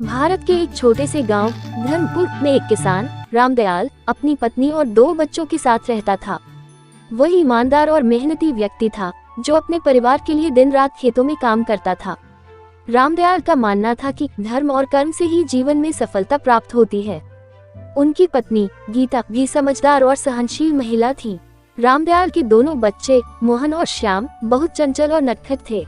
भारत के एक छोटे से गांव धर्मपुर में एक किसान रामदयाल अपनी पत्नी और 2 बच्चों के साथ रहता था। वह ईमानदार और मेहनती व्यक्ति था जो अपने परिवार के लिए दिन रात खेतों में काम करता था। रामदयाल का मानना था कि धर्म और कर्म से ही जीवन में सफलता प्राप्त होती है। उनकी पत्नी गीता भी समझदार और सहनशील महिला थी। रामदयाल के दोनों बच्चे मोहन और श्याम बहुत चंचल और नटखट थे।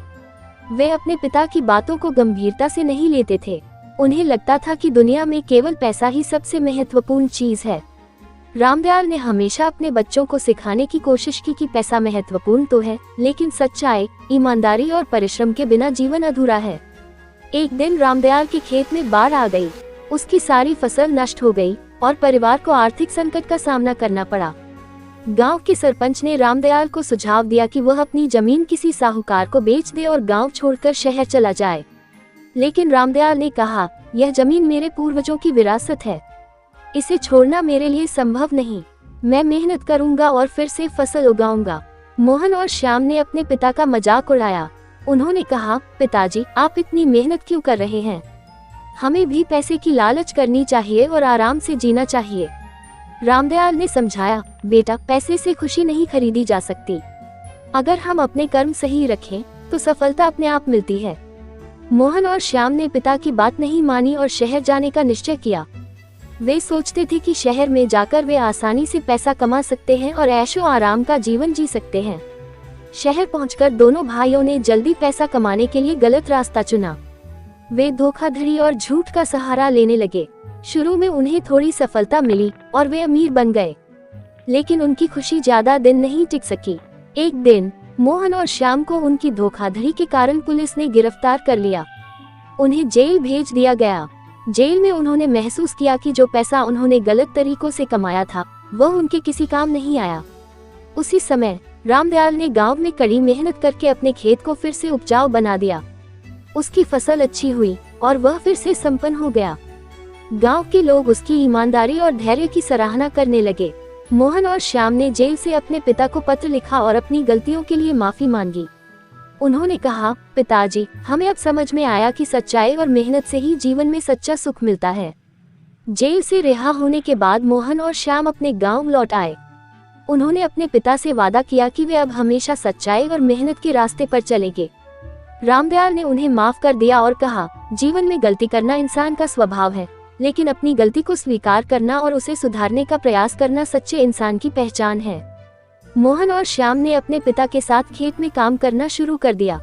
वे अपने पिता की बातों को गंभीरता से नहीं लेते थे। उन्हें लगता था कि दुनिया में केवल पैसा ही सबसे महत्वपूर्ण चीज है। रामदयाल ने हमेशा अपने बच्चों को सिखाने की कोशिश की कि पैसा महत्वपूर्ण तो है, लेकिन सच्चाई, ईमानदारी और परिश्रम के बिना जीवन अधूरा है। एक दिन रामदयाल के खेत में बाढ़ आ गई। उसकी सारी फसल नष्ट हो गई और परिवार को आर्थिक संकट का सामना करना पड़ा। गांव के सरपंच ने रामदयाल को सुझाव दिया कि वह अपनी जमीन किसी साहूकार को बेच दे और गांव छोड़कर शहर चला जाए। लेकिन रामदयाल ने कहा, यह जमीन मेरे पूर्वजों की विरासत है, इसे छोड़ना मेरे लिए संभव नहीं। मैं मेहनत करूंगा और फिर से फसल उगाऊंगा। मोहन और श्याम ने अपने पिता का मजाक उड़ाया। उन्होंने कहा, पिताजी, आप इतनी मेहनत क्यों कर रहे हैं? हमें भी पैसे की लालच करनी चाहिए और आराम से जीना चाहिए। रामदयाल ने समझाया, बेटा, पैसे से खुशी नहीं खरीदी जा सकती। अगर हम अपने कर्म सही रखें तो सफलता अपने आप मिलती है। मोहन और श्याम ने पिता की बात नहीं मानी और शहर जाने का निश्चय किया। वे सोचते थे कि शहर में जाकर वे आसानी से पैसा कमा सकते हैं और ऐशो आराम का जीवन जी सकते हैं। शहर पहुंचकर दोनों भाइयों ने जल्दी पैसा कमाने के लिए गलत रास्ता चुना। वे धोखाधड़ी और झूठ का सहारा लेने लगे। शुरू में उन्हें थोड़ी सफलता मिली और वे अमीर बन गए, लेकिन उनकी खुशी ज्यादा दिन नहीं टिक सकी। एक दिन मोहन और श्याम को उनकी धोखाधड़ी के कारण पुलिस ने गिरफ्तार कर लिया। उन्हें जेल भेज दिया गया। जेल में उन्होंने महसूस किया कि जो पैसा उन्होंने गलत तरीकों से कमाया था वह उनके किसी काम नहीं आया। उसी समय रामदयाल ने गांव में कड़ी मेहनत करके अपने खेत को फिर से उपजाऊ बना दिया। उसकी फसल अच्छी हुई और वह फिर से संपन्न हो गया। गांव के लोग उसकी ईमानदारी और धैर्य की सराहना करने लगे। मोहन और श्याम ने जेल से अपने पिता को पत्र लिखा और अपनी गलतियों के लिए माफी मांगी। उन्होंने कहा, पिताजी, हमें अब समझ में आया कि सच्चाई और मेहनत से ही जीवन में सच्चा सुख मिलता है। जेल से रिहा होने के बाद मोहन और श्याम अपने गांव लौट आए। उन्होंने अपने पिता से वादा किया कि वे अब हमेशा सच्चाई और मेहनत के रास्ते पर चलेंगे। रामदयाल ने उन्हें माफ कर दिया और कहा, जीवन में गलती करना इंसान का स्वभाव है, लेकिन अपनी गलती को स्वीकार करना और उसे सुधारने का प्रयास करना सच्चे इंसान की पहचान है। मोहन और श्याम ने अपने पिता के साथ खेत में काम करना शुरू कर दिया।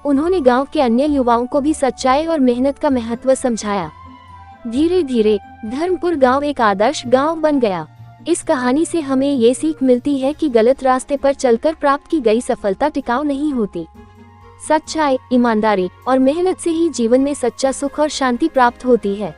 उन्होंने गांव के अन्य युवाओं को भी सच्चाई और मेहनत का महत्व समझाया। धीरे धीरे धर्मपुर गांव एक आदर्श गांव बन गया। इस कहानी से हमें ये सीख मिलती है कि गलत रास्ते पर चलकर प्राप्त की गई सफलता टिकाऊ नहीं होती। सच्चाई, ईमानदारी और मेहनत से ही जीवन में सच्चा सुख और शांति प्राप्त होती है।